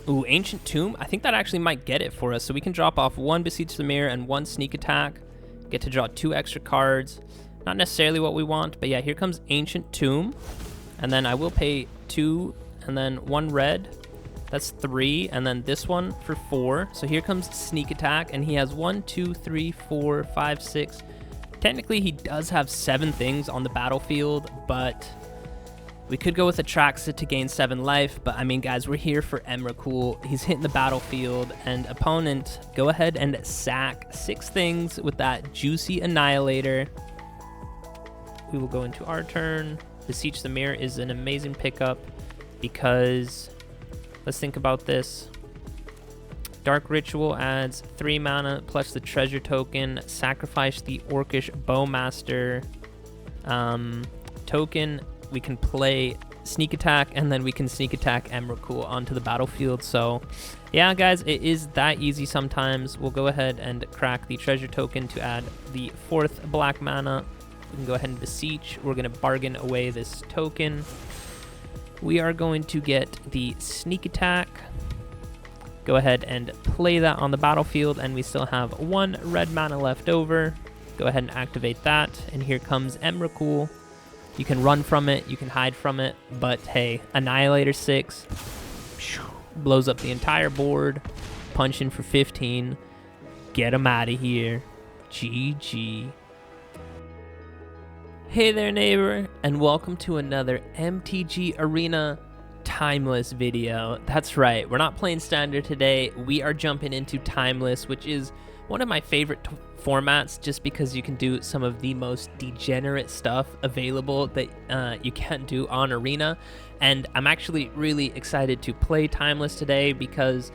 Ooh, Ancient Tomb. I think that actually might get it for us. So we can drop off 1 Beseech the Mirror and 1 Sneak Attack. Get to draw 2 extra cards. Not necessarily what we want, but yeah, here comes Ancient Tomb. And then I will pay 2 and then 1 red. That's 3, and then this one for 4. So here comes Sneak Attack, and he has 1, 2, 3, 4, 5, 6. Technically, he does have 7 things on the battlefield, but we could go with Atraxa to gain 7 life. But I mean, guys, we're here for Emrakul. He's hitting the battlefield, and opponent, go ahead and sack 6 things with that juicy Annihilator. We will go into our turn. Beseech the Mirror is an amazing pickup because, let's think about this. Dark Ritual adds 3 mana plus the treasure token. Sacrifice the Orcish Bowmaster token. We can play Sneak Attack, and then we can Sneak Attack Emrakul onto the battlefield. So yeah, guys, it is that easy sometimes. We'll go ahead and crack the treasure token to add the 4th black mana. We can go ahead and Beseech. We're going to bargain away this token. We are going to get the Sneak Attack. Go ahead and play that on the battlefield, and we still have 1 red mana left over. Go ahead and activate that, and here comes Emrakul. You can run from it, you can hide from it, but hey, Annihilator 6 blows up the entire board, punch in for 15, get him out of here. GG. Hey there, neighbor, and welcome to another MTG Arena Timeless video. That's right, we're not playing Standard today. We are jumping into Timeless, which is one of my favorite formats just because you can do some of the most degenerate stuff available that you can't do on Arena. And I'm actually really excited to play Timeless today because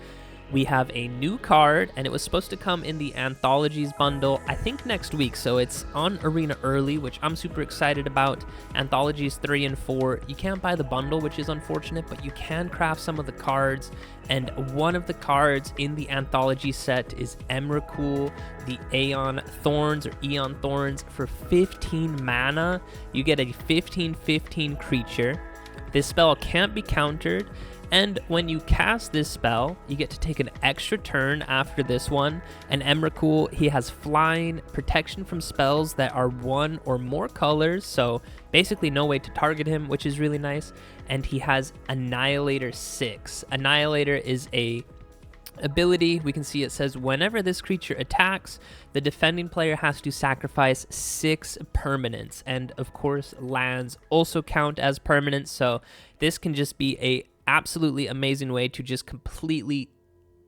we have a new card, and it was supposed to come in the Anthologies bundle, I think next week, so it's on Arena early, which I'm super excited about. Anthologies 3 and 4, you can't buy the bundle, which is unfortunate, but you can craft some of the cards, and one of the cards in the Anthology set is Emrakul The Aeon Thorns, or Aeon Thorns, for 15 mana. You get a 15/15 creature. This spell can't be countered, and when you cast this spell, you get to take an extra turn after this one. And Emrakul, he has flying, protection from spells that are 1 or more colors, so basically no way to target him, which is really nice. And he has Annihilator 6. Annihilator is a ability. We can see it says whenever this creature attacks, the defending player has to sacrifice 6 permanents, and of course lands also count as permanents, so this can just be a absolutely amazing way to just completely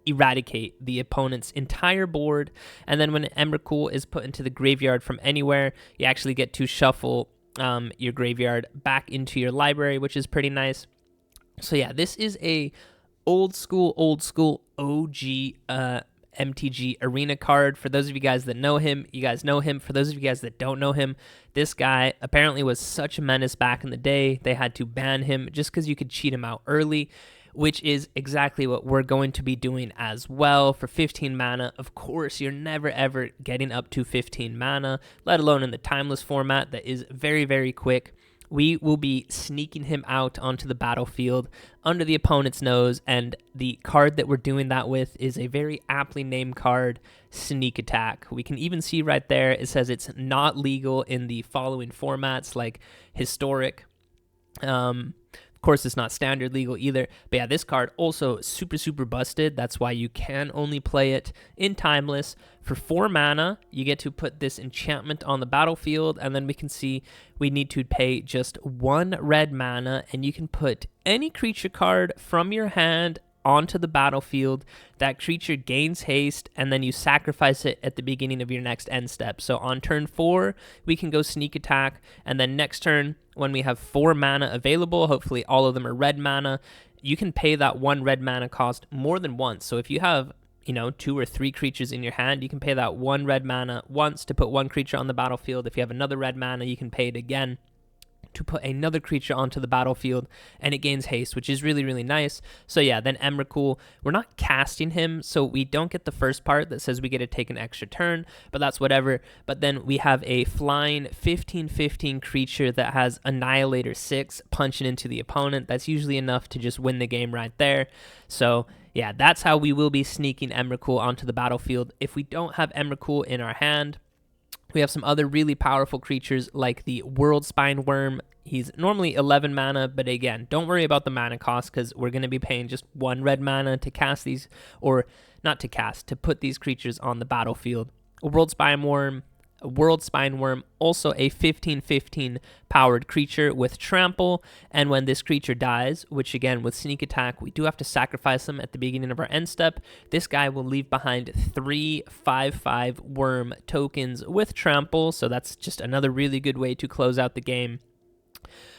eradicate the opponent's entire board. And then when Emrakul is put into the graveyard from anywhere, you actually get to shuffle your graveyard back into your library, which is pretty nice. So yeah, this is a old school OG MTG Arena card. For those of you guys that know him, you guys know him. For those of you guys that don't know him, this guy apparently was such a menace back in the day. They had to ban him just because you could cheat him out early, which is exactly what we're going to be doing as well. For 15 mana, of course, you're never ever getting up to 15 mana, let alone in the Timeless format that is very, very quick. We will be sneaking him out onto the battlefield under the opponent's nose, and the card that we're doing that with is a very aptly named card, Sneak Attack. We can even see right there, it says it's not legal in the following formats like Historic. Of course, it's not Standard legal either. But yeah, this card also super busted. That's why you can only play it in Timeless. For 4 mana, you get to put this enchantment on the battlefield, and then we can see we need to pay just 1 red mana, and you can put any creature card from your hand onto the battlefield. That creature gains haste, and then you sacrifice it at the beginning of your next end step. So on turn 4, we can go Sneak Attack, and then next turn, when we have 4 mana available, hopefully all of them are red mana, you can pay that 1 red mana cost more than once. So if you have 2 or 3 creatures in your hand, you can pay that 1 red mana once to put 1 creature on the battlefield. If you have another red mana, you can pay it again. to put another creature onto the battlefield, and it gains haste, which is really, really nice. So yeah, then Emrakul, we're not casting him, so we don't get the first part that says we get to take an extra turn, but that's whatever. But then we have a flying 15/15 creature that has Annihilator 6 punching into the opponent. That's usually enough to just win the game right there. So yeah, that's how we will be sneaking Emrakul onto the battlefield. If we don't have Emrakul in our hand, we have some other really powerful creatures like the Worldspine Wurm. He's normally 11 mana, but again, don't worry about the mana cost because we're going to be paying just 1 red mana to cast these, or not to cast, to put these creatures on the battlefield. A Worldspine Wurm, also a 15/15 powered creature with trample, and when this creature dies, which again with sneak attack we do have to sacrifice them at the beginning of our end step, this guy will leave behind 3 5/5 worm tokens with trample, so that's just another really good way to close out the game.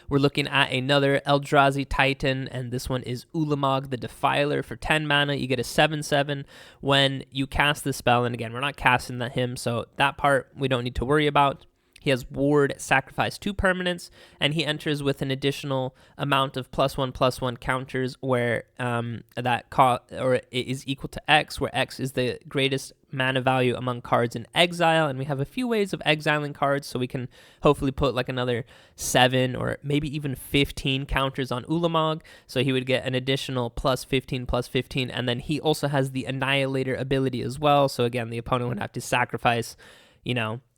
We're looking at another Eldrazi Titan, and this one is Ulamog the Defiler for 10 mana. You get a 7/7 when you cast the spell, and again, we're not casting him, so that part we don't need to worry about. He has Ward, sacrifice 2 permanents, and he enters with an additional amount of +1/+1 counters where it is equal to X, where X is the greatest mana value among cards in exile, and we have a few ways of exiling cards, so we can hopefully put like another 7 or maybe even 15 counters on Ulamog, so he would get an additional +15/+15, and then he also has the Annihilator ability as well, so again, the opponent would have to sacrifice,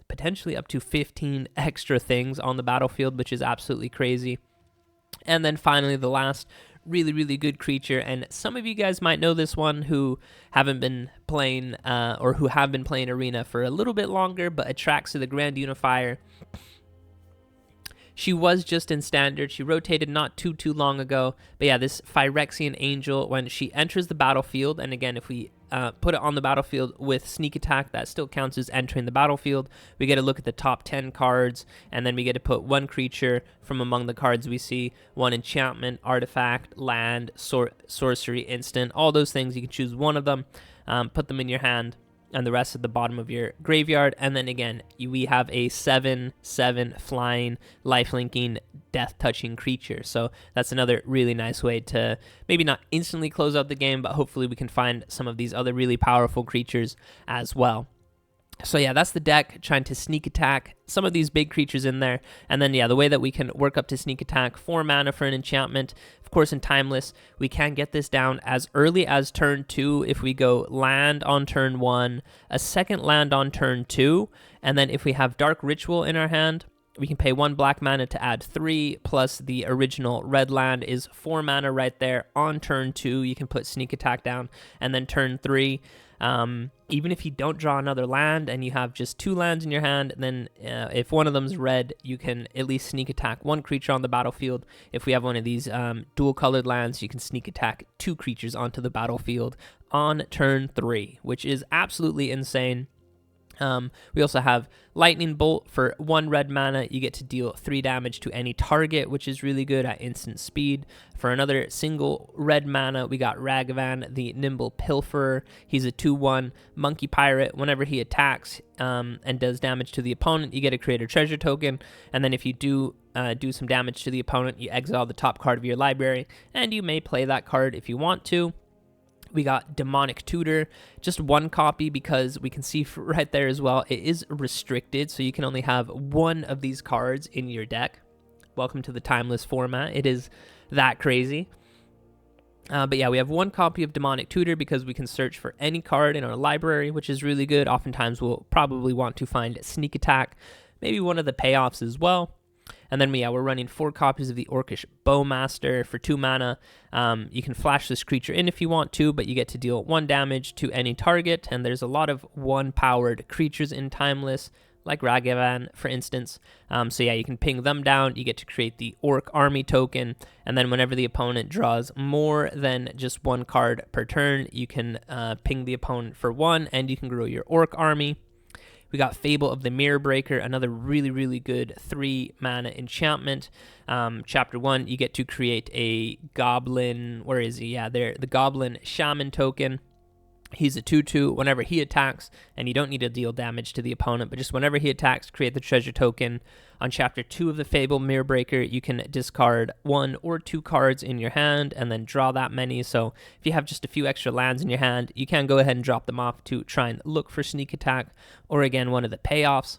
potentially up to 15 extra things on the battlefield, which is absolutely crazy. And then finally, the last really, really good creature, and some of you guys might know this one who haven't been playing or who have been playing Arena for a little bit longer, but Atraxa the Grand Unifier. She was just in Standard. She rotated not too long ago. But yeah, this Phyrexian Angel, when she enters the battlefield, and again, if we put it on the battlefield with sneak attack, that still counts as entering the battlefield. We get to look at the top 10 cards, and then we get to put 1 creature from among the cards we see, 1 enchantment, artifact, land, sorcery, instant, all those things. You can choose one of them, put them in your hand, and the rest at the bottom of your graveyard. And then again, we have a 7/7 flying, lifelinking, death-touching creature. So that's another really nice way to maybe not instantly close out the game, but hopefully we can find some of these other really powerful creatures as well. So yeah, that's the deck, trying to sneak attack some of these big creatures in there. And then yeah, the way that we can work up to sneak attack, 4 mana for an enchantment. Of course, in Timeless, we can get this down as early as turn 2 if we go land on turn 1, a second land on turn 2, and then if we have Dark Ritual in our hand, we can pay 1 black mana to add 3, plus the original red land is 4 mana right there. On turn 2, you can put sneak attack down, and then turn 3, even if you don't draw another land and you have just 2 lands in your hand, then if one of them's red, you can at least sneak attack 1 creature on the battlefield. If we have one of these dual colored lands, you can sneak attack 2 creatures onto the battlefield on turn 3, which is absolutely insane. We also have Lightning Bolt for 1 red mana. You get to deal 3 damage to any target, which is really good at instant speed. For another single red mana, we got Ragavan, the Nimble Pilferer. He's a 2/1 monkey pirate. Whenever he attacks and does damage to the opponent, you get to create a treasure token. And then if you do some damage to the opponent, you exile the top card of your library, and you may play that card if you want to. We got Demonic Tutor, just 1 copy because we can see right there as well, it is restricted, so you can only have 1 of these cards in your deck. Welcome to the Timeless format. It is that crazy. But yeah, we have 1 copy of Demonic Tutor because we can search for any card in our library, which is really good. Oftentimes we'll probably want to find Sneak Attack, maybe one of the payoffs as well. And then we're running 4 copies of the Orcish Bowmaster for 2 mana. You can flash this creature in if you want to, but you get to deal 1 damage to any target. And there's a lot of 1-powered creatures in Timeless, like Ragavan, for instance. So yeah, you can ping them down. You get to create the Orc Army token. And then whenever the opponent draws more than just 1 card per turn, you can ping the opponent for 1, and you can grow your Orc Army. We got Fable of the Mirror Breaker, another really, really good 3 mana enchantment. Chapter 1, you get to create a goblin. Where is he? Yeah, there, the Goblin Shaman token. He's a 2/2. Whenever he attacks, and you don't need to deal damage to the opponent, but just whenever he attacks, create the treasure token. On Chapter 2 of the Fable Mirror Breaker, you can discard 1 or 2 cards in your hand and then draw that many. So if you have just a few extra lands in your hand, you can go ahead and drop them off to try and look for sneak attack, or again, one of the payoffs.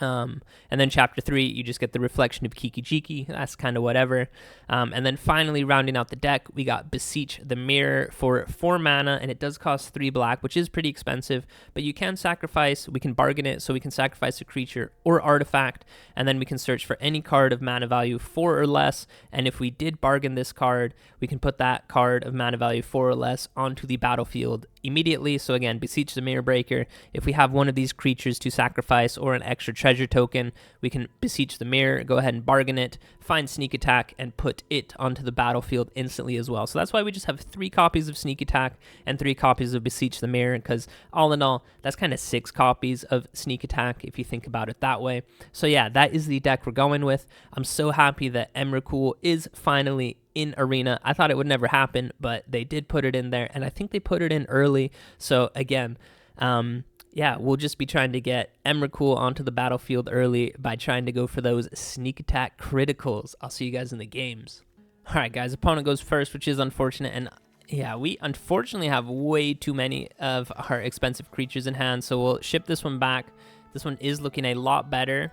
And then Chapter 3, you just get the Reflection of Kiki-Jiki. That's kind of whatever. And then finally, rounding out the deck, we got Beseech the Mirror for 4 mana, and it does cost 3 black, which is pretty expensive, but you can sacrifice. We can bargain it, so we can sacrifice a creature or artifact, and then we can search for any card of mana value 4 or less, and if we did bargain this card, we can put that card of mana value 4 or less onto the battlefield immediately. So again, Beseech the Mirror Breaker, if we have one of these creatures to sacrifice or an extra treasure token, we can Beseech the Mirror, go ahead and bargain it, find sneak attack, and put it onto the battlefield instantly as well. So that's why we just have 3 copies of sneak attack and 3 copies of Beseech the Mirror, because all in all, that's kind of 6 copies of sneak attack if you think about it that way. So yeah, that is the deck we're going with. I'm so happy that Emrakul is finally in Arena. I thought it would never happen, but they did put it in there, and I think they put it in early. So again, yeah, we'll just be trying to get Emrakul onto the battlefield early by trying to go for those sneak attack criticals. I'll see you guys in the games. All right, guys, opponent goes first, which is unfortunate, and yeah, we unfortunately have way too many of our expensive creatures in hand, so we'll ship this one back. This one is looking a lot better.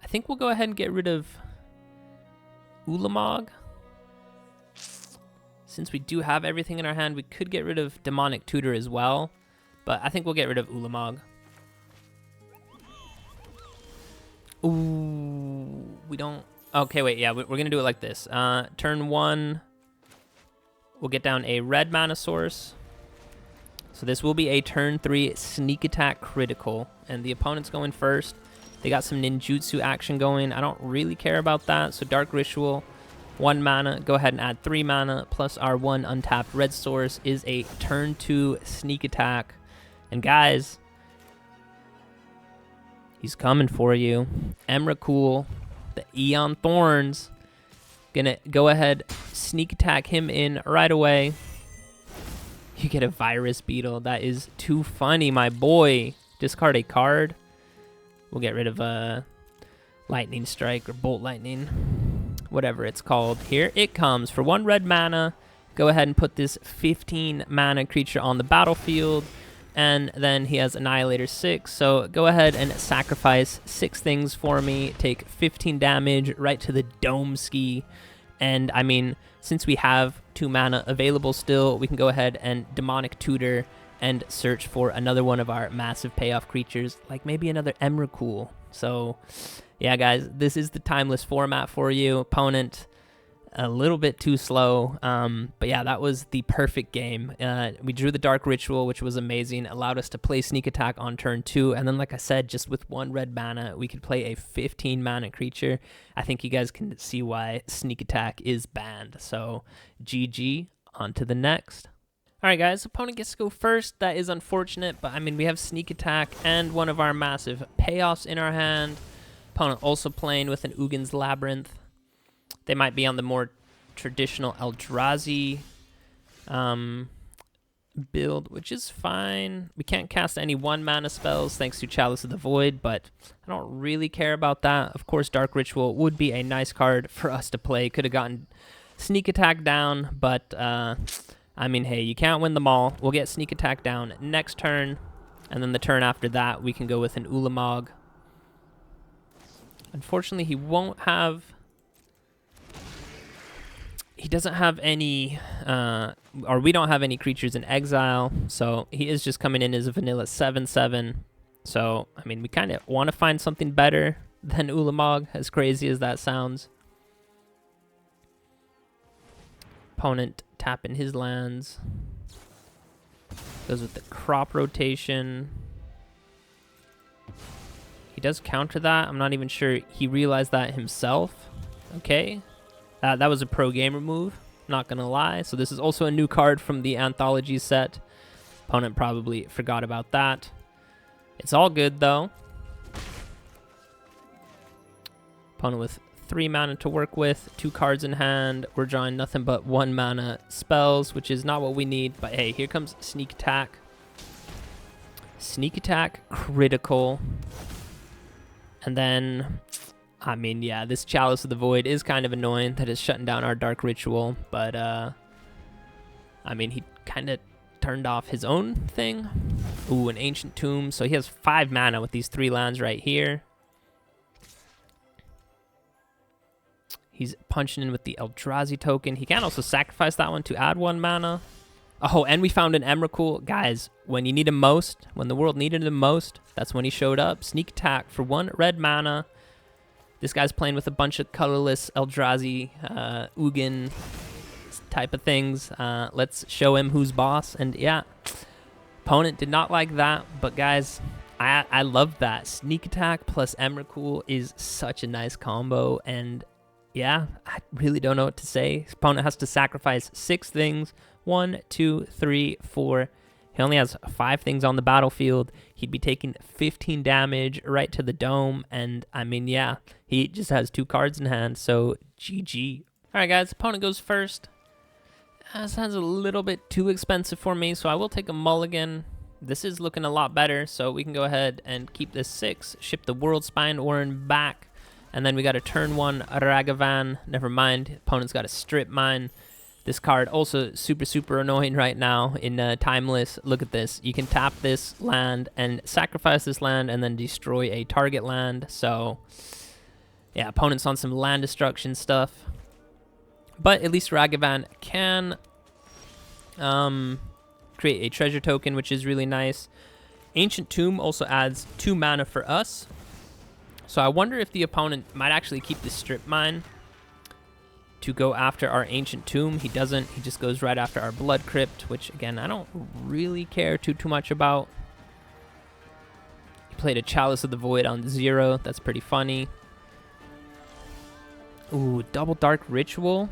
I think we'll go ahead and get rid of Ulamog. Since we do have everything in our hand, we could get rid of Demonic Tutor as well, but I think we'll get rid of Ulamog. Ooh, we don't... Okay, wait, yeah, we're going to do it like this. Turn 1, we'll get down a red mana source. So this will be a turn 3 sneak attack critical, and the opponent's going first. They got some ninjutsu action going. I don't really care about that. So Dark Ritual, 1 mana. Go ahead and add 3 mana, plus our 1 untapped red source is a turn 2 sneak attack. And guys, he's coming for you. Emrakul, the Aeon Thorns. Gonna go ahead, sneak attack him in right away. You get a Virus Beetle. That is too funny, my boy. Discard a card. We'll get rid of Lightning Strike or Bolt Lightning, whatever it's called. Here it comes for 1 red mana. Go ahead and put this 15 mana creature on the battlefield, and then he has Annihilator 6. So go ahead and sacrifice 6 things for me. Take 15 damage right to the Dome Ski. And I mean, since we have 2 mana available still, we can go ahead and Demonic Tutor and search for another one of our massive payoff creatures, like maybe another Emrakul. So yeah, guys, this is the timeless format for you. Opponent a little bit too slow, but yeah, that was the perfect game. We drew the Dark Ritual, which was amazing, allowed us to play sneak attack on turn 2, and then like I said, just with 1 red mana, we could play a 15 mana creature. I think you guys can see why sneak attack is banned. So GG, on to the next. All right, guys, opponent gets to go first. That is unfortunate, but I mean, we have sneak attack and one of our massive payoffs in our hand. Opponent also playing with an Ugin's Labyrinth. They might be on the more traditional Eldrazi build, which is fine. We can't cast any 1 mana spells thanks to Chalice of the Void, but I don't really care about that. Of course, Dark Ritual would be a nice card for us to play. Could have gotten sneak attack down, but I mean, hey, you can't win them all. We'll get sneak attack down next turn, and then the turn after that, we can go with an Ulamog. Unfortunately, he won't have... He doesn't have any, or we don't have any creatures in exile, so he is just coming in as a vanilla 7/7. So, I mean, we kind of want to find something better than Ulamog, as crazy as that sounds. Opponent tapping his lands. Goes with the crop rotation. He does counter that. I'm not even sure he realized that himself. Okay. That was a pro gamer move, not gonna lie. So this is also a new card from the Anthology set. Opponent probably forgot about that. It's all good, though. Opponent with 3 mana to work with, 2 cards in hand. We're drawing nothing but 1 mana spells, which is not what we need. But hey, here comes Sneak Attack. Sneak Attack, critical. And then, I mean, yeah, this Chalice of the Void is kind of annoying that it's shutting down our Dark Ritual. But, I mean, he kind of turned off his own thing. Ooh, an Ancient Tomb. So he has 5 mana with these 3 lands right here. He's punching in with the Eldrazi token. He can also sacrifice that one to add 1 mana. Oh, and we found an Emrakul. Guys, when you need him most, when the world needed him most, that's when he showed up. Sneak Attack for 1 red mana. This guy's playing with a bunch of colorless Eldrazi, Ugin type of things. Let's show him who's boss. And yeah, opponent did not like that. But guys, I love that. Sneak Attack plus Emrakul is such a nice combo. And yeah, I really don't know what to say. His opponent has to sacrifice 6 things. 1, 2, 3, 4. He only has 5 things on the battlefield. He'd be taking 15 damage right to the dome. And I mean, yeah, he just has 2 cards in hand. So GG. All right, guys, opponent goes first. This sounds a little bit too expensive for me, so I will take a mulligan. This is looking a lot better, so we can go ahead and keep this 6. Ship the Worldspine Wurm back. And then we got a turn 1 Ragavan. Never mind. Opponent's got a Strip Mine. This card also super annoying right now in Timeless. Look at this. You can tap this land and sacrifice this land and then destroy a target land. So, yeah, opponent's on some land destruction stuff. But at least Ragavan can create a treasure token, which is really nice. Ancient Tomb also adds 2 mana for us. So I wonder if the opponent might actually keep the Strip Mine to go after our Ancient Tomb. He doesn't. He just goes right after our Blood Crypt, which, again, I don't really care too much about. He played a Chalice of the Void on 0. That's pretty funny. Ooh, double Dark Ritual.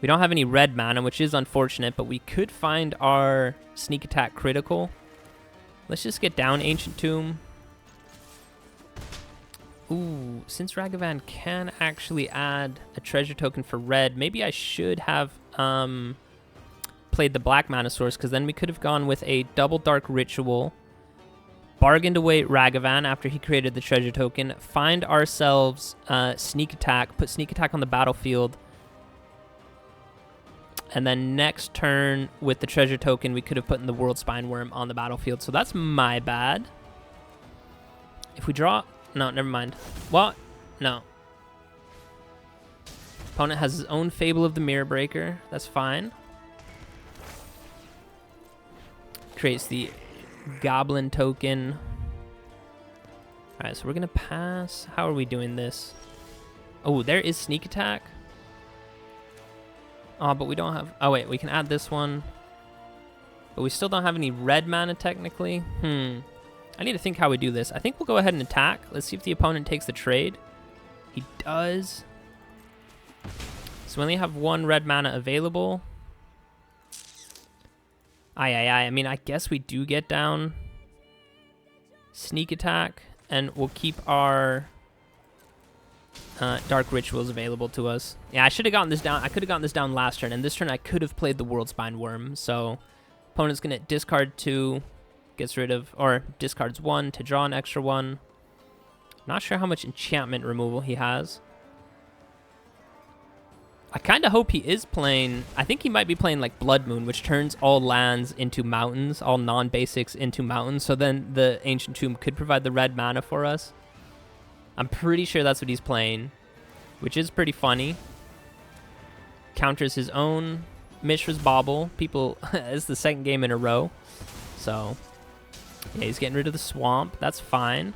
We don't have any red mana, which is unfortunate, but we could find our Sneak Attack critical. Let's just get down Ancient Tomb. Ooh, since Ragavan can actually add a treasure token for red, maybe I should have played the black mana source, because then we could have gone with a double Dark Ritual, bargained away Ragavan after he created the treasure token, find ourselves Sneak Attack, put Sneak Attack on the battlefield, and then next turn with the treasure token, we could have put in the Worldspine Wurm on the battlefield. So that's my bad. If we draw... No, never mind. What? No. Opponent has his own Fable of the Mirror Breaker. That's fine. Creates the Goblin token. Alright, so we're going to pass. How are we doing this? Oh, there is Sneak Attack. Oh, but we don't have... Oh, wait, we can add this one. But we still don't have any red mana, technically. I need to think how we do this. I think we'll go ahead and attack. Let's see if the opponent takes the trade. He does. So we only have 1 red mana available. I mean, I guess we do get down Sneak Attack, and we'll keep our Dark Rituals available to us. Yeah, I should have gotten this down. I could have gotten this down last turn, and this turn I could have played the Worldspine Wurm. So opponent's going to discard 2. Gets rid of, or discards 1 to draw an extra 1. Not sure how much enchantment removal he has. I kind of hope he is playing, I think he might be playing like Blood Moon, which turns all lands into mountains, all non-basics into mountains. So then the Ancient Tomb could provide the red mana for us. I'm pretty sure that's what he's playing, which is pretty funny. Counters his own Mishra's Bauble. People, it's the 2nd game in a row. So... yeah, he's getting rid of the swamp. That's fine.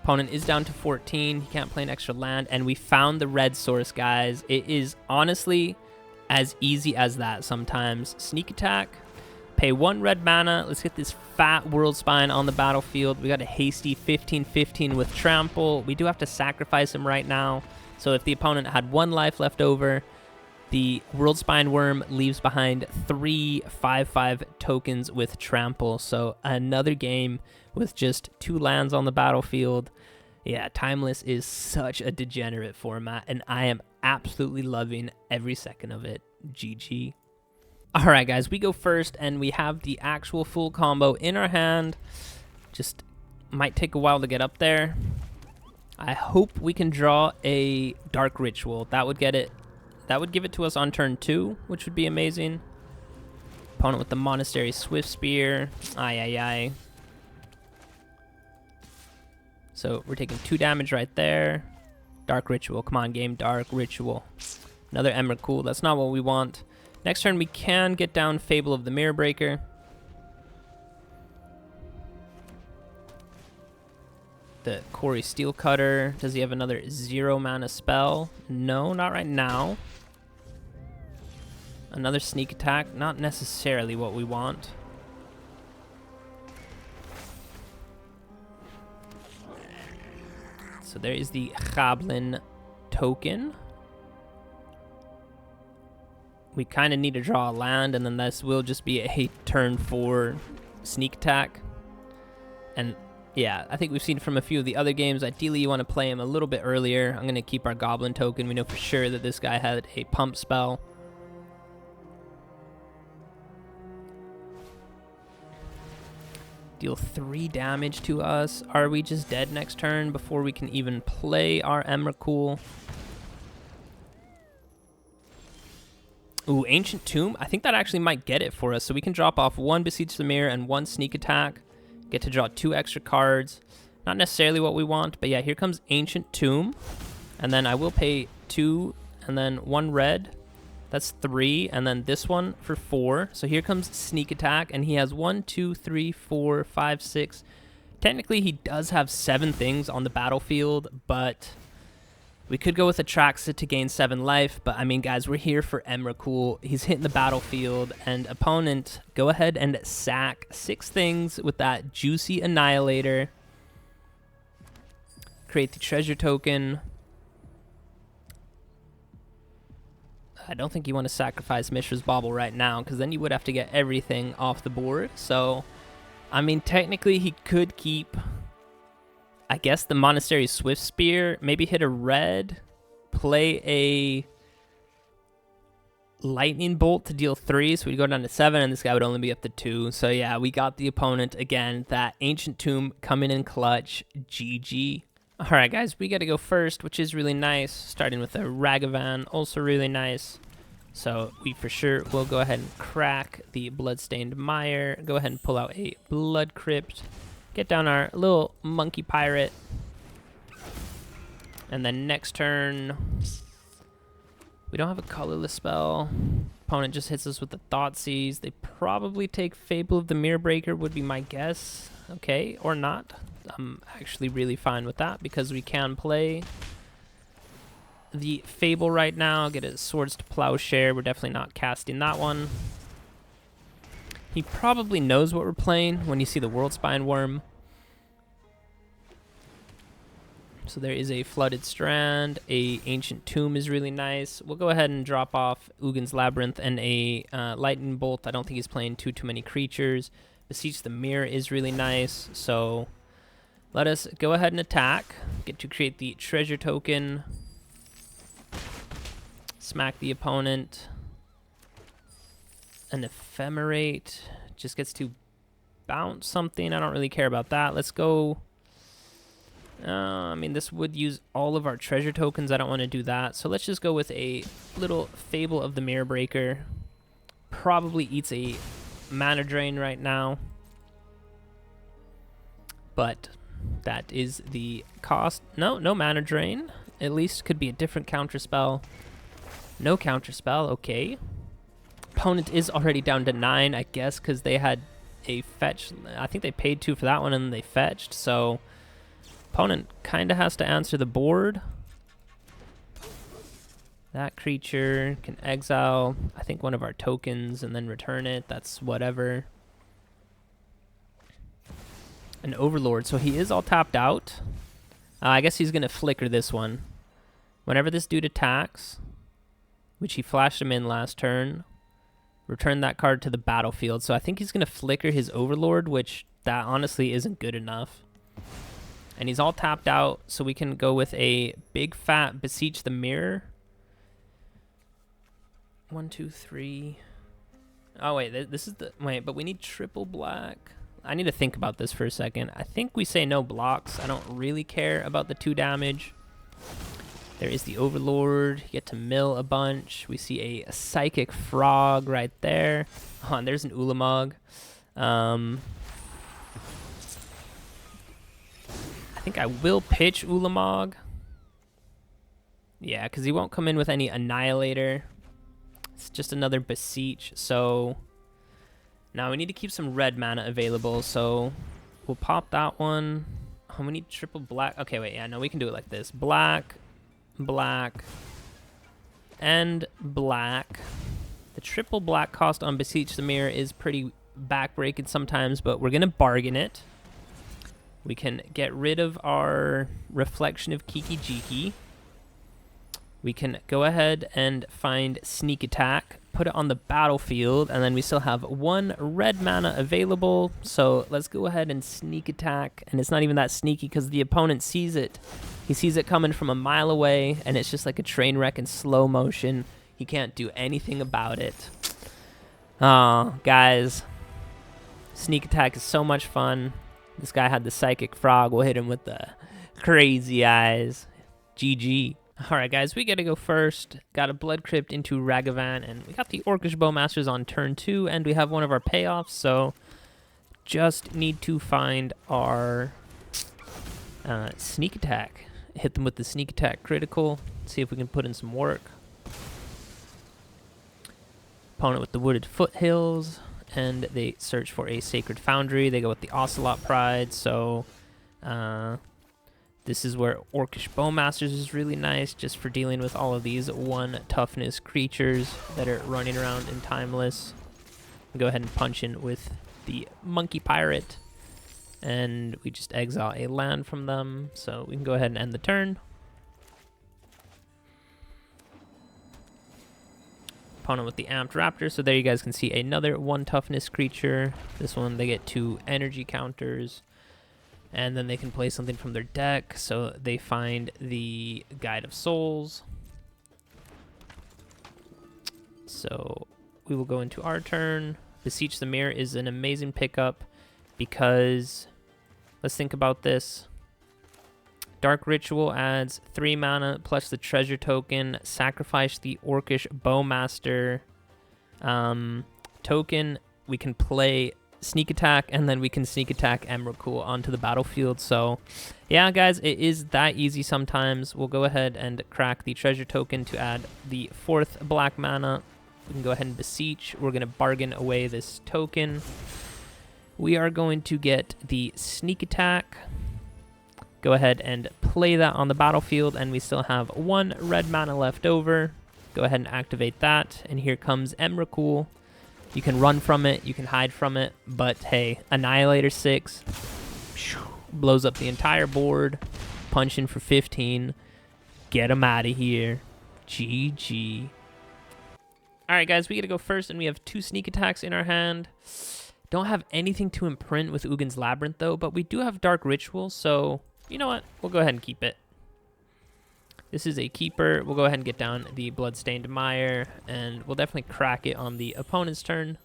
Opponent is down to 14. He can't play an extra land. And we found the red source, guys. It is honestly as easy as that sometimes. Sneak Attack. Pay 1 red mana. Let's get this fat Worldspine on the battlefield. We got a hasty 15-15 with Trample. We do have to sacrifice him right now. So if the opponent had 1 life left over, the Worldspine Wurm leaves behind 3 5/5 tokens with Trample. So another game with just 2 lands on the battlefield. Yeah, Timeless is such a degenerate format, and I am absolutely loving every second of it. GG. Alright guys, we go first, and we have the actual full combo in our hand. Just might take a while to get up there. I hope we can draw a Dark Ritual. That would get it. That would give it to us on turn 2, which would be amazing. Opponent with the Monastery Swift Spear. Aye. So we're taking 2 damage right there. Dark Ritual. Come on, game. Dark Ritual. Another Emrakul. That's not what we want. Next turn, we can get down Fable of the Mirror Breaker. The Quarry Steel Cutter. Does he have another 0 mana spell? No, not right now. Another Sneak Attack. Not necessarily what we want. So there is the Goblin token. We kind of need to draw a land, and then this will just be a turn 4 sneak attack. And yeah, I think we've seen from a few of the other games, ideally you want to play him a little bit earlier. I'm going to keep our Goblin token. We know for sure that this guy had a pump spell. Deal 3 damage to us. Are we just dead next turn before we can even play our Emrakul? Ooh, Ancient Tomb. I think that actually might get it for us. So we can drop off 1 Beseech the Mirror and 1 Sneak Attack. Get to draw 2 extra cards. Not necessarily what we want, but yeah, here comes Ancient Tomb. And then I will pay 2 and then 1 red. That's 3, and then this one for 4. So here comes Sneak Attack, and he has 1, 2, 3, 4, 5, 6. Technically, he does have 7 things on the battlefield, but we could go with Atraxa to gain 7 life. But I mean, guys, we're here for Emrakul. He's hitting the battlefield, and opponent, go ahead and sack 6 things with that Juicy Annihilator. Create the treasure token. I don't think you want to sacrifice Mishra's Bauble right now, because then you would have to get everything off the board. So, I mean, technically he could keep, I guess, the Monastery Swift Spear, maybe hit a red, play a Lightning Bolt to deal 3, so we'd go down to 7, and this guy would only be up to 2. So yeah, we got the opponent again. That Ancient Tomb coming in clutch. GG. Alright guys, we gotta go first, which is really nice. Starting with a Ragavan, also really nice. So we for sure will go ahead and crack the Bloodstained Mire. Go ahead and pull out a Blood Crypt. Get down our little Monkey Pirate. And then next turn, we don't have a colorless spell. Opponent just hits us with the Thoughtseize. They probably take Fable of the Mirror Breaker would be my guess. Okay, or not. I'm actually really fine with that because we can play the Fable right now. Get his Swords to Plowshare. We're definitely not casting that one. He probably knows what we're playing when you see the Worldspine Wurm. So there is a Flooded Strand. A Ancient Tomb is really nice. We'll go ahead and drop off Ugin's Labyrinth and a Lightning Bolt. I don't think he's playing too many creatures. Beseech the Mirror is really nice. So let us go ahead and attack. Get to create the treasure token. Smack the opponent. An Ephemerate. Just gets to bounce something. I don't really care about that. Let's go. I mean, this would use all of our treasure tokens. I don't want to do that. So let's just go with a little Fable of the Mirror Breaker. Probably eats a mana drain right now. But that is the cost. No mana drain. At least could be a different counterspell. No counterspell. Okay. Opponent is already down to 9, I guess, because they had a fetch. I think they paid 2 for that one, and then they fetched. So opponent kind of has to answer the board. That creature can exile, I think, one of our tokens and then return it. That's whatever. An Overlord. So he is all tapped out. I guess he's going to flicker this one. Whenever this dude attacks, which he flashed him in last turn, return that card to the battlefield. So I think he's going to flicker his Overlord, which that honestly isn't good enough. And he's all tapped out, so we can go with a big fat Beseech the Mirror. 1, 2, 3. Oh, wait, this is the... Wait, but we need triple black. I need to think about this for a second. I think we say no blocks. I don't really care about the 2 damage. There is the Overlord. You get to mill a bunch. We see a Psychic Frog right there. Oh, and there's an Ulamog. I think I will pitch Ulamog. Yeah, because he won't come in with any Annihilator. It's just another Beseech. So now we need to keep some red mana available. So we'll pop that one. Oh, we need triple black. Okay, wait. Yeah, no, we can do it like this. Black, black, and black. The triple black cost on Beseech the Mirror is pretty backbreaking sometimes, but we're going to bargain it. We can get rid of our Reflection of Kiki Jiki. We can go ahead and find Sneak Attack, put it on the battlefield, and then we still have 1 red mana available. So let's go ahead and Sneak Attack. And it's not even that sneaky because the opponent sees it. He sees it coming from a mile away, and it's just like a train wreck in slow motion. He can't do anything about it. Oh, guys. Sneak Attack is so much fun. This guy had the Psychic Frog. We'll hit him with the crazy eyes. GG. Alright, guys, we gotta go first. Got a Blood Crypt into Ragavan, and we got the Orcish Bowmasters on turn 2, and we have one of our payoffs, so just need to find our Sneak Attack. Hit them with the Sneak Attack critical. See if we can put in some work. Opponent with the Wooded Foothills, and they search for a Sacred Foundry. They go with the Ocelot Pride, so this is where Orcish Bowmasters is really nice, just for dealing with all of these 1 toughness creatures that are running around in Timeless. Go ahead and punch in with the Monkey Pirate, and we just exile a land from them, so we can go ahead and end the turn. Opponent with the Amped Raptor, so there you guys can see another 1 toughness creature. This one, they get 2 energy counters. And then they can play something from their deck, so they find the Guide of Souls. So we will go into our turn. Beseech the Mirror is an amazing pickup because, let's think about this. Dark Ritual adds 3 mana plus the treasure token. Sacrifice the Orcish Bowmaster token. We can play Sneak Attack, and then we can Sneak Attack Emrakul onto the battlefield. So yeah, guys, it is that easy sometimes. We'll go ahead and crack the treasure token to add the 4th black mana. We can go ahead and Beseech. We're going to bargain away this token. We are going to get the Sneak Attack. Go ahead and play that on the battlefield, and we still have 1 red mana left over. Go ahead and activate that, and here comes Emrakul. You can run from it, you can hide from it, but hey, Annihilator 6 blows up the entire board, punch in for 15, get him out of here. GG. Alright guys, we gotta go first, and we have 2 Sneak Attacks in our hand. Don't have anything to imprint with Ugin's Labyrinth though, but we do have Dark Ritual, so you know what, we'll go ahead and keep it. This is a keeper. We'll go ahead and get down the Bloodstained Mire, and we'll definitely crack it on the opponent's turn.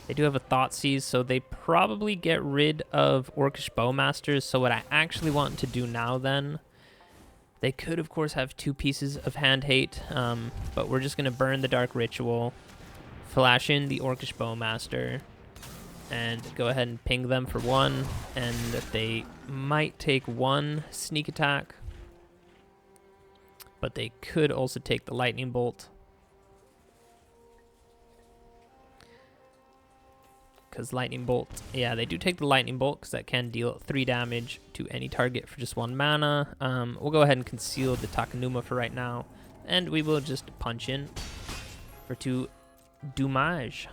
They do have a Thoughtseize, so they probably get rid of Orcish Bowmasters. So what I actually want to do now then, they could of course have 2 pieces of hand hate, but we're just going to burn the Dark Ritual, flash in the Orcish Bowmaster, and go ahead and ping them for 1, and they might take 1 Sneak Attack, but they could also take the Lightning Bolt, because Lightning Bolt, yeah, they do take the Lightning Bolt because that can deal 3 damage to any target for just 1 mana. We'll go ahead and conceal the Takenuma for right now, and we will just punch in for 2 Dommage.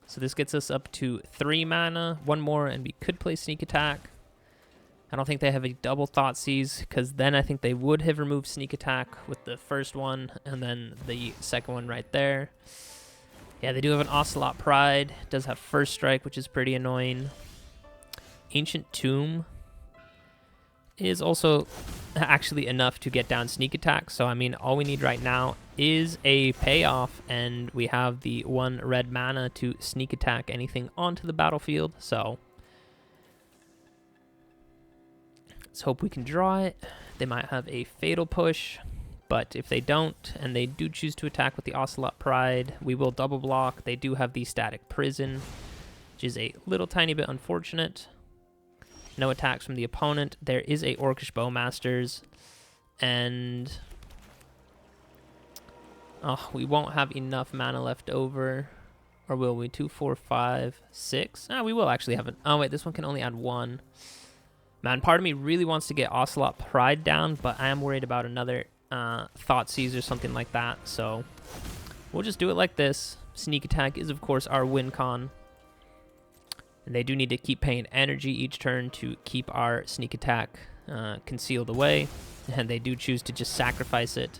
So this gets us up to 3 mana, 1 more, and we could play Sneak Attack. I don't think they have a double Thoughtseize, because then I think they would have removed Sneak Attack with the first one, and then the second one right there. Yeah, they do have an Ocelot Pride. It does have First Strike, which is pretty annoying. Ancient Tomb is also actually enough to get down sneak attack. So, I mean, all we need right now is a payoff, and we have the 1 red mana to sneak attack anything onto the battlefield. So, let's hope we can draw it. They might have a Fatal Push, but if they don't, and they do choose to attack with the Ocelot Pride, we will double block. They do have the Static Prison, which is a little tiny bit unfortunate. No attacks from the opponent. There is a Orcish Bowmasters, and oh, we won't have enough mana left over, or will we? 2, 4, 5, 6. Ah, we will actually have an. Oh wait, this one can only add 1. Man, part of me really wants to get Ocelot Pride down, but I am worried about another Thoughtseize or something like that. So we'll just do it like this. Sneak attack is of course our win con. And they do need to keep paying energy each turn to keep our sneak attack concealed away. And they do choose to just sacrifice it.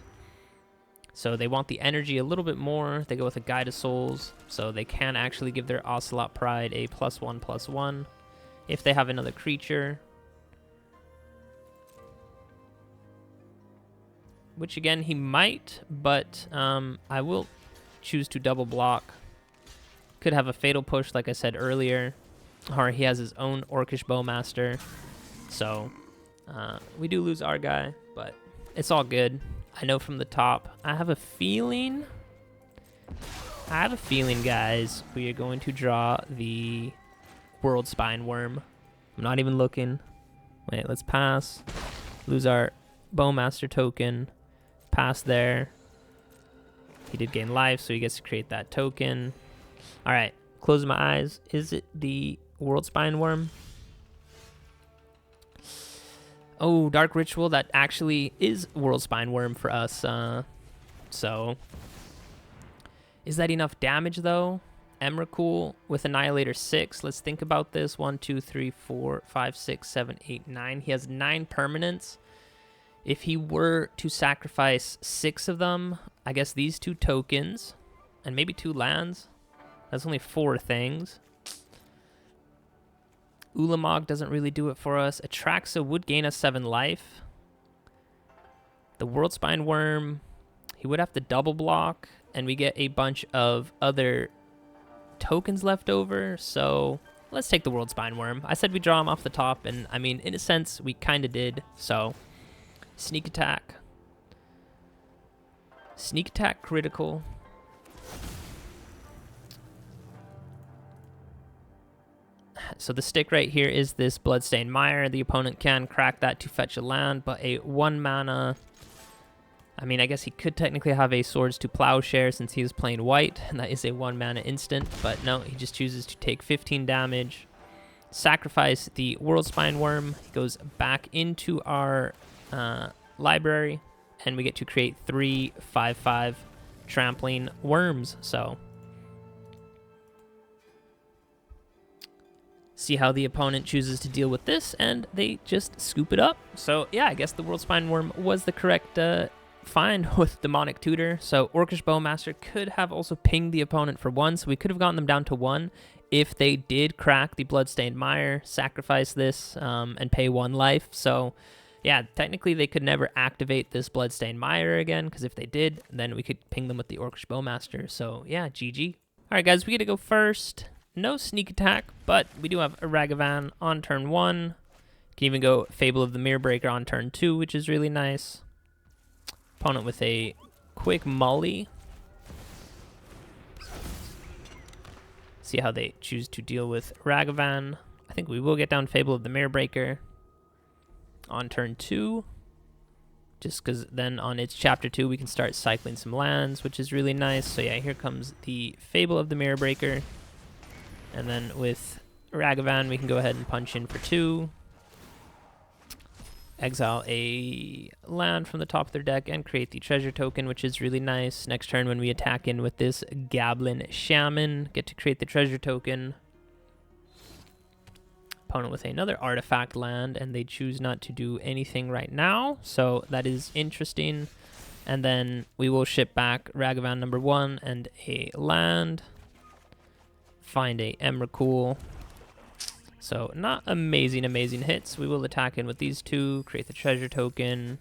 So they want the energy a little bit more. They go with a Guide of Souls. So they can actually give their Ocelot Pride a +1/+1 if they have another creature. Which again, he might, but I will choose to double block. Could have a Fatal Push, like I said earlier. Or he has his own Orcish Bowmaster. So we do lose our guy, but it's all good. I know from the top. I have a feeling, guys, we are going to draw the Worldspine Wurm. I'm not even looking. Wait, let's pass. Lose our Bowmaster token. Pass there. He did gain life, so he gets to create that token. All right, close my eyes. Is it the Worldspine Wurm? Oh, Dark Ritual. That actually is Worldspine Wurm for us. So, is that enough damage, though? Emrakul with Annihilator 6. Let's think about this. 1, 2, 3, 4, 5, 6, 7, 8, 9. He has 9 permanents. If he were to sacrifice 6 of them, I guess these 2 tokens and maybe 2 lands. That's only 4 things. Ulamog doesn't really do it for us. Atraxa would gain us 7 life. The Worldspine Wurm, he would have to double block, and we get a bunch of other tokens left over. So let's take the Worldspine Wurm. I said we draw him off the top, and I mean, in a sense, we kind of did. So sneak attack. Sneak attack critical. So the stick right here is this Bloodstained Mire. The opponent can crack that to fetch a land, but a 1 mana... I mean, I guess he could technically have a Swords to Plowshare since he is playing white, and that is a 1 mana instant, but no, he just chooses to take 15 damage. Sacrifice the Worldspine Wurm. He goes back into our library, and we get to create 3 5/5 trampling worms. So see how the opponent chooses to deal with this, and they just scoop it up. So yeah, I guess the Worldspine Wurm was the correct find with Demonic Tutor. So Orcish Bowmaster could have also pinged the opponent for 1, so we could have gotten them down to 1 if they did crack the Bloodstained Mire, sacrifice this, and pay 1 life. So yeah, technically they could never activate this Bloodstained Mire again, because if they did, then we could ping them with the Orcish Bowmaster. So yeah, GG. All right, guys, we get to go first. No sneak attack, but we do have a Ragavan on turn 1. Can even go Fable of the Mirror Breaker on turn 2, which is really nice. Opponent with a quick Mully. See how they choose to deal with Ragavan. I think we will get down Fable of the Mirror Breaker on turn 2. Just because then on its chapter 2, we can start cycling some lands, which is really nice. So yeah, here comes the Fable of the Mirror Breaker. And then with Ragavan, we can go ahead and punch in for 2. Exile a land from the top of their deck and create the treasure token, which is really nice. Next turn, when we attack in with this Goblin Shaman, get to create the treasure token. Opponent with another artifact land, and they choose not to do anything right now. So that is interesting. And then we will ship back Ragavan number 1 and a land. Find a Emrakul. So not amazing hits. We will attack in with these two, create the treasure token,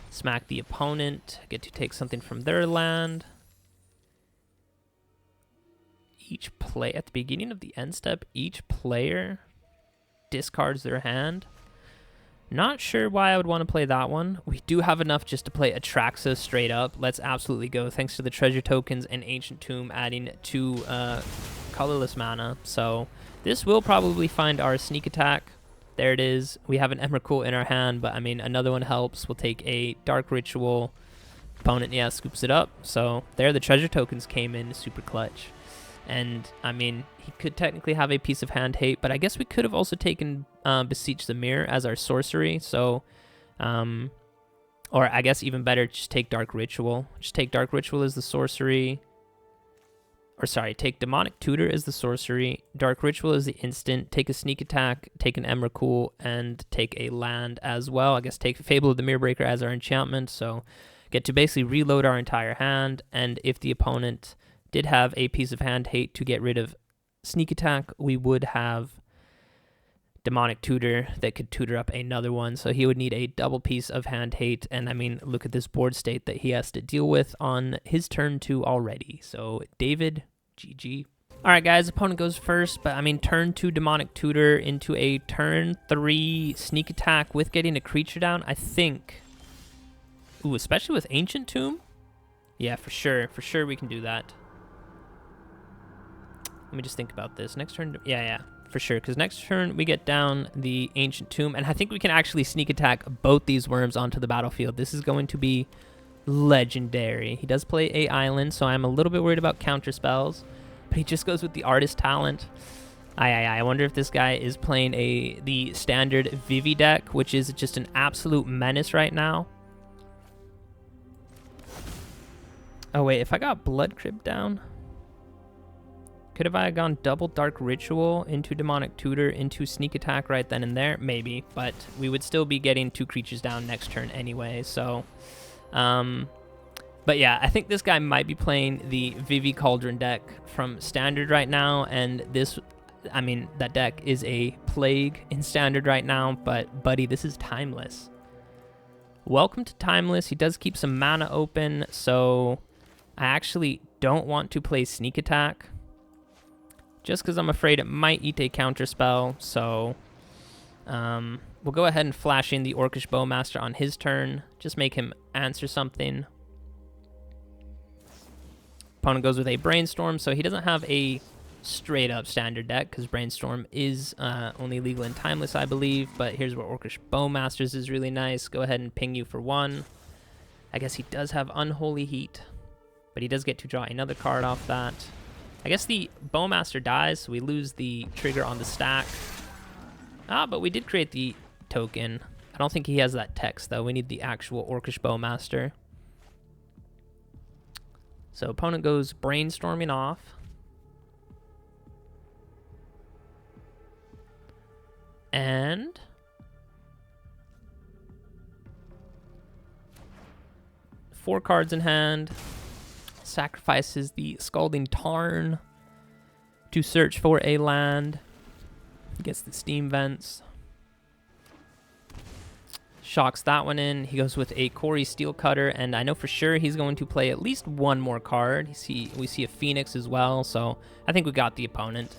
smack the opponent, get to take something from their land. Each play at the beginning of the end step, each player discards their hand. Not sure why I would want to play that one. We do have enough just to play Atraxa straight up. Let's absolutely go, thanks to the treasure tokens and Ancient Tomb adding 2 colorless mana. So this will probably find our sneak attack. There it is. We have an Emrakul in our hand, but I mean, another one helps. We'll take a Dark Ritual. Opponent, yeah, scoops it up. So there, the treasure tokens came in super clutch. And, I mean, he could technically have a piece of hand hate, but I guess we could have also taken Beseech the Mirror as our sorcery. So, or I guess even better, just take Dark Ritual. Just take Dark Ritual as the sorcery. Or sorry, take Demonic Tutor as the sorcery. Dark Ritual as the instant. Take a sneak attack, take an Emrakul, and take a land as well. I guess take Fable of the Mirror Breaker as our enchantment. So, get to basically reload our entire hand. And if the opponent did have a piece of hand hate to get rid of sneak attack, we would have Demonic Tutor that could tutor up another one. So he would need a double piece of hand hate. And I mean, look at this board state that he has to deal with on his turn 2 already. So David, GG. All right, guys, opponent goes first, but I mean, turn 2 Demonic Tutor into a turn 3 sneak attack with getting a creature down, I think. Ooh, especially with Ancient Tomb? Yeah, for sure we can do that. Let me just think about this. Next turn, yeah, for sure. Because next turn, we get down the Ancient Tomb. And I think we can actually sneak attack both these worms onto the battlefield. This is going to be legendary. He does play a island, so I'm a little bit worried about counter spells. But he just goes with the Artist Talent. I wonder if this guy is playing the standard Vivi deck, which is just an absolute menace right now. Oh, wait, if I got Blood Crypt down... Could have I gone double Dark Ritual into Demonic Tutor into Sneak Attack right then and there? Maybe, but we would still be getting 2 creatures down next turn anyway, so... but yeah, I think this guy might be playing the Vivi Cauldron deck from Standard right now, and this... I mean, that deck is a plague in Standard right now, but buddy, this is Timeless. Welcome to Timeless. He does keep some mana open, so I actually don't want to play Sneak Attack. Just because I'm afraid it might eat a counterspell, so we'll go ahead and flash in the Orcish Bowmaster on his turn. Just make him answer something. Opponent goes with a Brainstorm, so he doesn't have a straight-up standard deck, because Brainstorm is only legal in Timeless, I believe, but here's where Orcish Bowmasters is really nice. Go ahead and ping you for 1. I guess he does have Unholy Heat, but he does get to draw another card off that. I guess the Bowmaster dies, so we lose the trigger on the stack. But we did create the token. I don't think he has that text, though. We need the actual Orcish Bowmaster. So opponent goes Brainstorming off. And... four cards in hand. Sacrifices the Scalding Tarn to search for a land. Gets the Steam Vents. Shocks that one in. He goes with a Corey Steelcutter, and I know for sure he's going to play at least one more card. We see a Phoenix as well, so I think we got the opponent.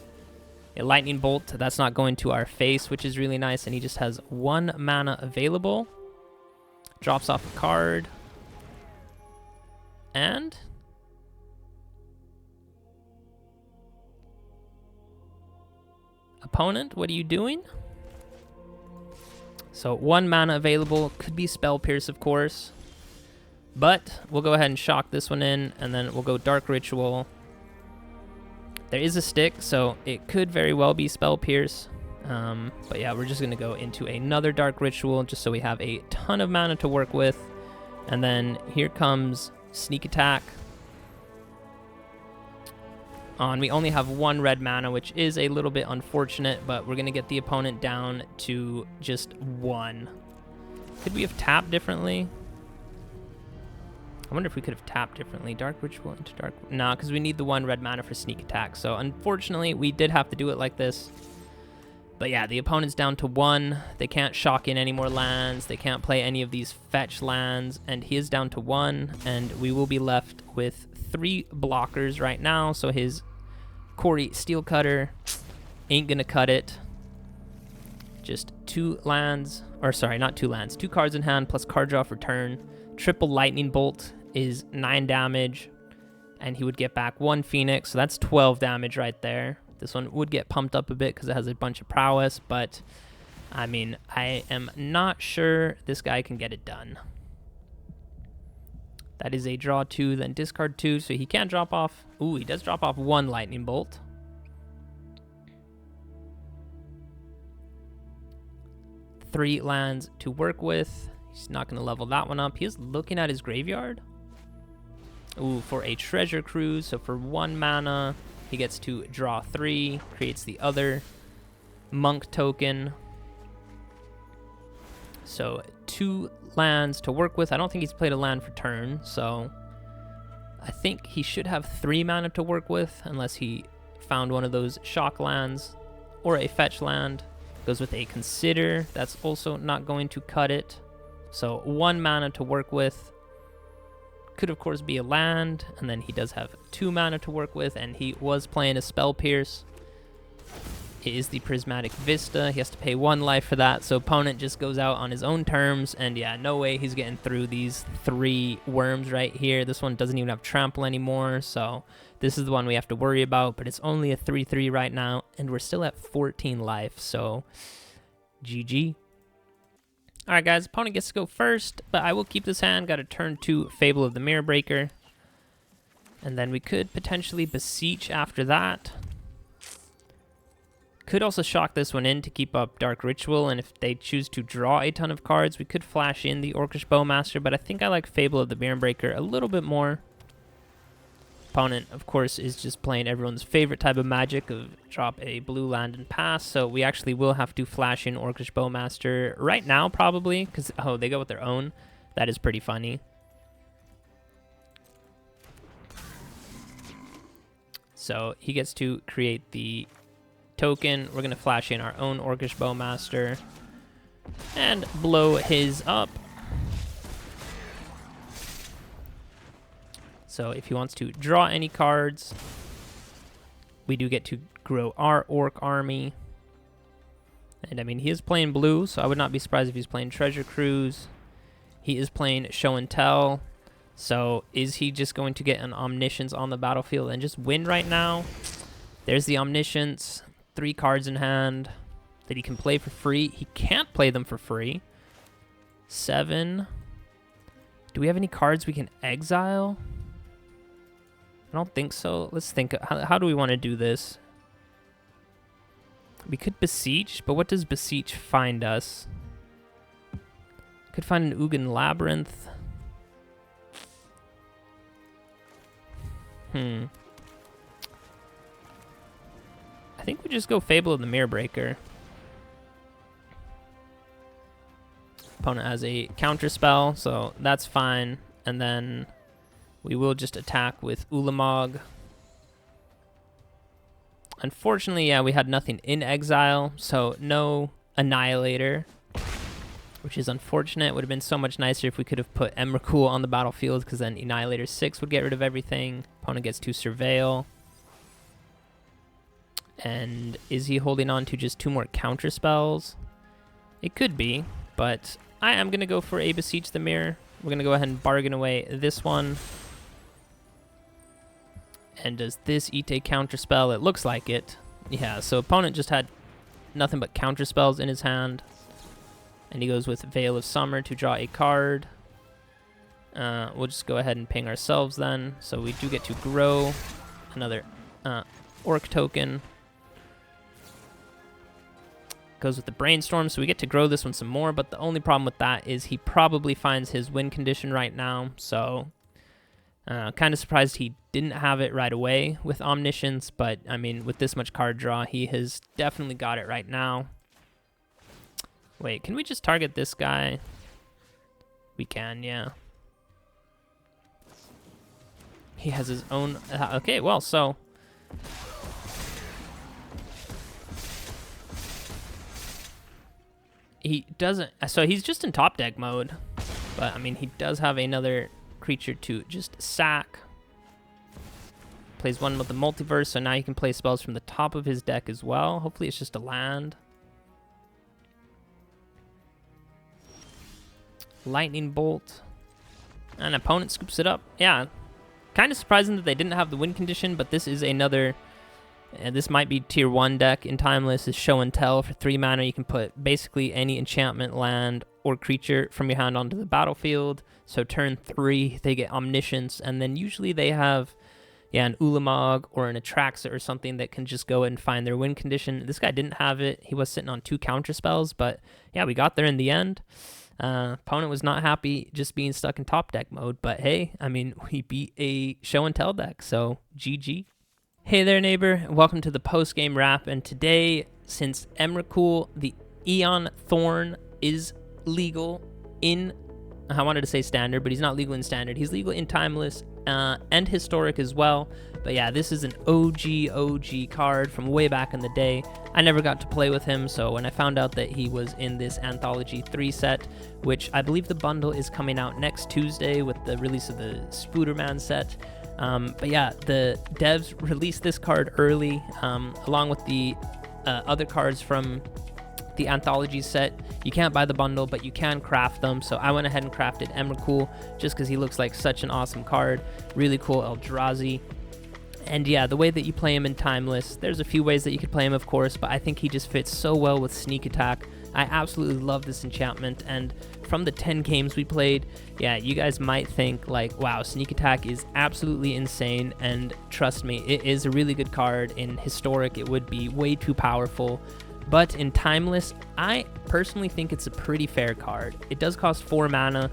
A Lightning Bolt, that's not going to our face, which is really nice, and he just has 1 mana available. Drops off a card. And... opponent, what are you doing? So 1 mana available, could be Spell Pierce, of course. But we'll go ahead and shock this one in, and then we'll go Dark Ritual. There is a stick, so it could very well be Spell Pierce. But yeah, we're just going to go into another Dark Ritual, just so we have a ton of mana to work with. And then here comes Sneak Attack. We only have 1 red mana, which is a little bit unfortunate, but we're going to get the opponent down to just 1. Could we have tapped differently? I wonder if we could have tapped differently. Dark Ritual into Dark... Nah, because we need the 1 red mana for sneak attack. So unfortunately, we did have to do it like this. But yeah, the opponent's down to 1. They can't shock in any more lands. They can't play any of these fetch lands. And he is down to 1. And we will be left with 3 blockers right now. So his Quarry Steel Cutter ain't going to cut it. Just 2 lands. Or sorry, not 2 lands. 2 cards in hand plus card draw for turn. Triple Lightning Bolt is 9 damage. And he would get back 1 Phoenix. So that's 12 damage right there. This one would get pumped up a bit because it has a bunch of prowess, but I mean, I am not sure this guy can get it done. That is a draw 2, then discard 2, so he can't drop off. Ooh, he does drop off 1 lightning bolt. Three lands to work with. He's not going to level that one up. He is looking at his graveyard. Ooh, for a treasure cruise, so for 1 mana... He gets to draw 3, creates the other monk token. So 2 lands to work with. I don't think he's played a land for turn, so I think he should have 3 mana to work with, unless he found one of those shock lands or a fetch land. Goes with a Consider. That's also not going to cut it. So 1 mana to work with. Could, of course, be a land, and then he does have 2 mana to work with, and he was playing a Spell Pierce. It is the Prismatic Vista. He has to pay 1 life for that, so opponent just goes out on his own terms, and yeah, no way he's getting through these 3 worms right here. This one doesn't even have Trample anymore, so this is the one we have to worry about, but it's only a 3/3 right now, and we're still at 14 life, so GG. Alright guys, opponent gets to go first, but I will keep this hand. Got to turn to Fable of the Mirror Breaker. And then we could potentially Beseech after that. Could also shock this one in to keep up Dark Ritual, and if they choose to draw a ton of cards, we could flash in the Orcish Bowmaster, but I think I like Fable of the Mirror Breaker a little bit more. Opponent, of course, is just playing everyone's favorite type of magic of drop a blue land and pass, so we actually will have to flash in Orcish Bowmaster right now, probably, because, oh, they go with their own. That is pretty funny. So he gets to create the token. We're going to flash in our own Orcish Bowmaster and blow his up. So if he wants to draw any cards, we do get to grow our Orc army. And I mean, he is playing blue, so I would not be surprised if he's playing Treasure Cruise. He is playing Show and Tell. So is he just going to get an Omniscience on the battlefield and just win right now? There's the Omniscience, 3 cards in hand that he can play for free. He can't play them for free. 7. Do we have any cards we can exile? I don't think so. Let's think. How do we want to do this? We could Beseech, but what does Beseech find us? Could find an Ugin Labyrinth. I think we just go Fable of the Mirror Breaker. Opponent has a counter spell, so that's fine. And then we will just attack with Ulamog. Unfortunately, yeah, we had nothing in exile, so no Annihilator, which is unfortunate. It would have been so much nicer if we could have put Emrakul on the battlefield, because then Annihilator 6 would get rid of everything. Opponent gets to Surveil. And is he holding on to just 2 more counter spells? It could be, but I am going to go for a Beseech the Mirror. We're going to go ahead and bargain away this one. And does this eat a counterspell? It looks like it. Yeah, so opponent just had nothing but counterspells in his hand. And he goes with Veil of Summer to draw a card. We'll just go ahead and ping ourselves then. So we do get to grow another Orc token. Goes with the Brainstorm, so we get to grow this one some more, but the only problem with that is he probably finds his win condition right now, so kind of surprised he didn't have it right away with Omniscience, but I mean, with this much card draw, he has definitely got it right now. Wait, can we just target this guy? We can, yeah. He has his own... okay, well, so... he doesn't... so he's just in top deck mode. But, I mean, he does have another creature to just sack. Plays one with the multiverse, so now he can play spells from the top of his deck as well. Hopefully it's just a land. Lightning Bolt. And opponent scoops it up. Yeah. Kind of surprising that they didn't have the win condition, but this is another... this might be tier 1 deck in Timeless. Is Show and Tell for 3 mana. You can put basically any enchantment, land, or creature from your hand onto the battlefield. So turn 3, they get Omniscience, and then usually they have... yeah, an Ulamog or an Atraxa or something that can just go and find their win condition. This guy didn't have it. He was sitting on 2 counter spells, but yeah, we got there in the end. Opponent was not happy just being stuck in top deck mode, but hey, I mean, we beat a Show and Tell deck, so GG. Hey there, neighbor. Welcome to the post-game wrap, and today, since Emrakul the Aeon Thorn is legal in... I wanted to say standard, but he's not legal in standard. He's legal in Timeless and historic as well. But yeah, this is an OG card from way back in the day. I never got to play with him, so when I found out that he was in this Anthology 3 set, which I believe the bundle is coming out next Tuesday with the release of the Spooderman set. But yeah, the devs released this card early, along with the other cards from the Anthology set. You can't buy the bundle, but you can craft them. So I went ahead and crafted Emrakul just because he looks like such an awesome card. Really cool Eldrazi. And yeah, the way that you play him in Timeless, there's a few ways that you could play him, of course, but I think he just fits so well with Sneak Attack. I absolutely love this enchantment, and from the 10 games we played, yeah, you guys might think like, wow, Sneak Attack is absolutely insane, and trust me, it is a really good card. In Historic, it would be way too powerful. But in Timeless, I personally think it's a pretty fair card. It does cost 4 mana.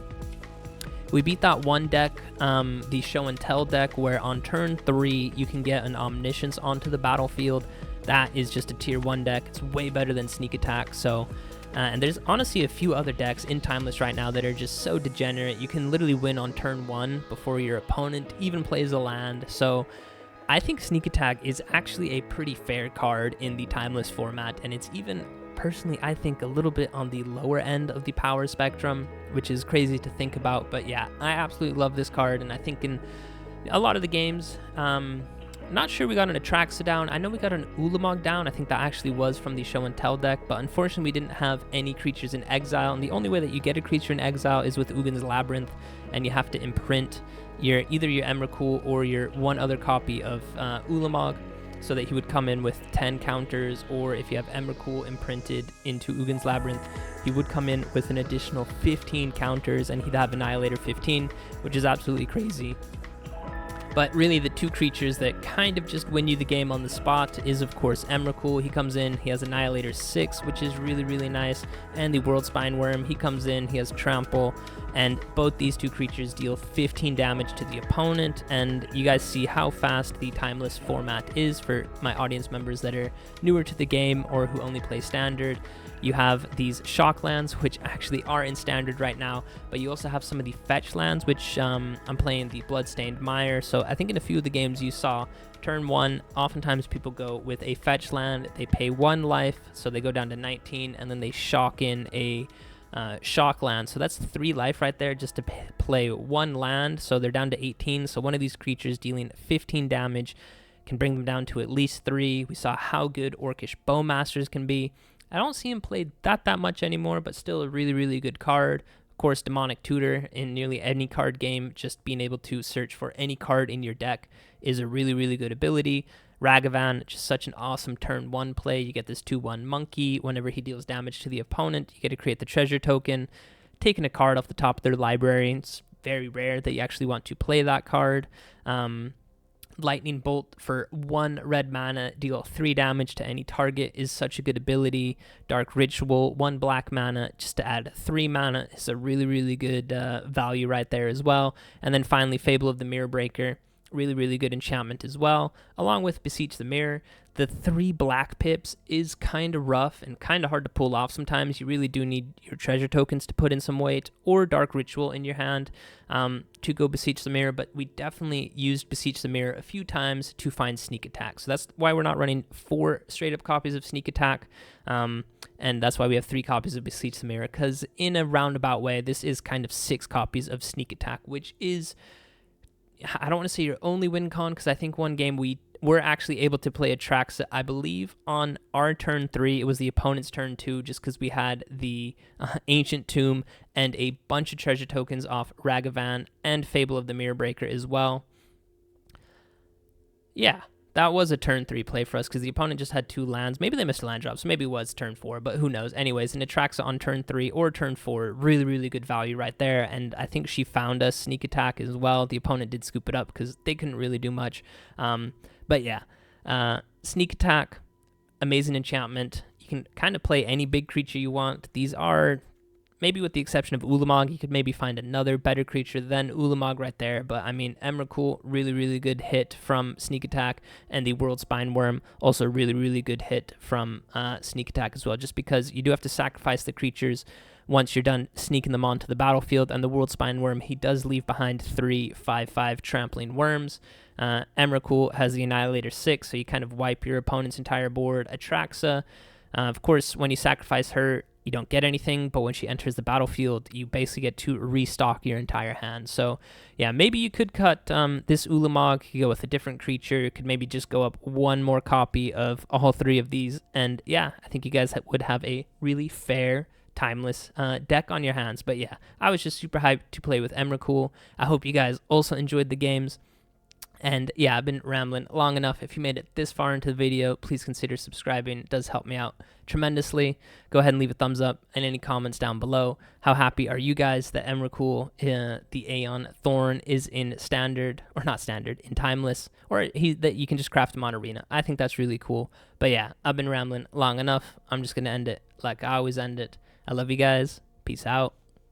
We beat that one deck, the Show and Tell deck, where on turn 3, you can get an Omniscience onto the battlefield. That is just a tier 1 deck. It's way better than Sneak Attack. So, and there's honestly a few other decks in Timeless right now that are just so degenerate. You can literally win on turn 1 before your opponent even plays a land. So I think Sneak Attack is actually a pretty fair card in the Timeless format, and it's even, personally, I think a little bit on the lower end of the power spectrum, which is crazy to think about. But yeah, I absolutely love this card, and I think in a lot of the games, not sure we got an Atraxa down. I know we got an Ulamog down. I think that actually was from the Show and Tell deck, but unfortunately we didn't have any creatures in exile, and the only way that you get a creature in exile is with Ugin's Labyrinth, and you have to imprint either your Emrakul or your one other copy of Ulamog, so that he would come in with 10 counters, or if you have Emrakul imprinted into Ugin's Labyrinth, he would come in with an additional 15 counters, and he'd have Annihilator 15, which is absolutely crazy. But really, the 2 creatures that kind of just win you the game on the spot is, of course, Emrakul. He comes in, he has Annihilator 6, which is really, really nice, and the Worldspine Wurm, he comes in, he has Trample, and both these 2 creatures deal 15 damage to the opponent. And you guys see how fast the Timeless format is for my audience members that are newer to the game or who only play Standard. You have these shock lands, which actually are in Standard right now, but you also have some of the fetch lands, which I'm playing the Bloodstained Mire. So I think in a few of the games you saw, turn 1, oftentimes people go with a fetch land, they pay 1 life, so they go down to 19, and then they shock in a shock land. So that's 3 life right there just to play 1 land, so they're down to 18. So one of these creatures dealing 15 damage can bring them down to at least 3. We saw how good Orcish Bowmasters can be. I don't see him played that much anymore, but still a really, really good card. Of course, Demonic Tutor in nearly any card game, just being able to search for any card in your deck is a really, really good ability. Ragavan, just such an awesome turn 1 play. You get this 2/1 monkey. Whenever he deals damage to the opponent, you get to create the treasure token, taking a card off the top of their library. It's very rare that you actually want to play that card. Lightning Bolt for 1 red mana, deal 3 damage to any target is such a good ability. Dark Ritual, 1 black mana, just to add 3 mana is a really, really good value right there as well. And then finally, Fable of the Mirror Breaker, Really, really good enchantment as well, along with Beseech the Mirror. The 3 black pips is kind of rough and kind of hard to pull off sometimes. You really do need your treasure tokens to put in some weight, or Dark Ritual in your hand to go Beseech the Mirror, but we definitely used Beseech the Mirror a few times to find Sneak Attack. So that's why we're not running 4 straight-up copies of Sneak Attack, and that's why we have 3 copies of Beseech the Mirror, because in a roundabout way, this is kind of 6 copies of Sneak Attack, which is, I don't want to say your only win con, because I think one game we were actually able to play Atraxa, I believe, on our turn 3. It was the opponent's turn 2, just because we had the Ancient Tomb and a bunch of treasure tokens off Ragavan and Fable of the Mirror Breaker as well. Yeah, that was a turn 3 play for us, because the opponent just had 2 lands. Maybe they missed a land drop, so maybe it was turn 4, but who knows. Anyways, an Atraxa on turn 3 or turn 4, really, really good value right there, and I think she found us Sneak Attack as well. The opponent did scoop it up, because they couldn't really do much. But yeah, Sneak Attack, amazing enchantment. You can kind of play any big creature you want. These are, maybe with the exception of Ulamog, you could maybe find another better creature than Ulamog right there. But I mean, Emrakul, really, really good hit from Sneak Attack. And the Worldspine Wurm, also really, really good hit from Sneak Attack as well. Just because you do have to sacrifice the creatures once you're done sneaking them onto the battlefield. And the Worldspine Wurm, he does leave behind 3 5/5 trampling worms. Emrakul has the Annihilator 6, so you kind of wipe your opponent's entire board. Atraxa, of course, when you sacrifice her, you don't get anything, but when she enters the battlefield, you basically get to restock your entire hand. So, yeah, maybe you could cut this Ulamog, you go with a different creature, you could maybe just go up 1 more copy of all 3 of these, and yeah, I think you guys would have a really fair, timeless deck on your hands. But yeah, I was just super hyped to play with Emrakul. I hope you guys also enjoyed the games. And yeah, I've been rambling long enough. If you made it this far into the video, please consider subscribing. It does help me out tremendously. Go ahead and leave a thumbs up and any comments down below. How happy are you guys that Emrakul, the Aeon Thorn, is in standard, or not standard, in timeless, or that you can just craft him on arena? I think that's really cool. But yeah, I've been rambling long enough. I'm just going to end it like I always end it. I love you guys. Peace out.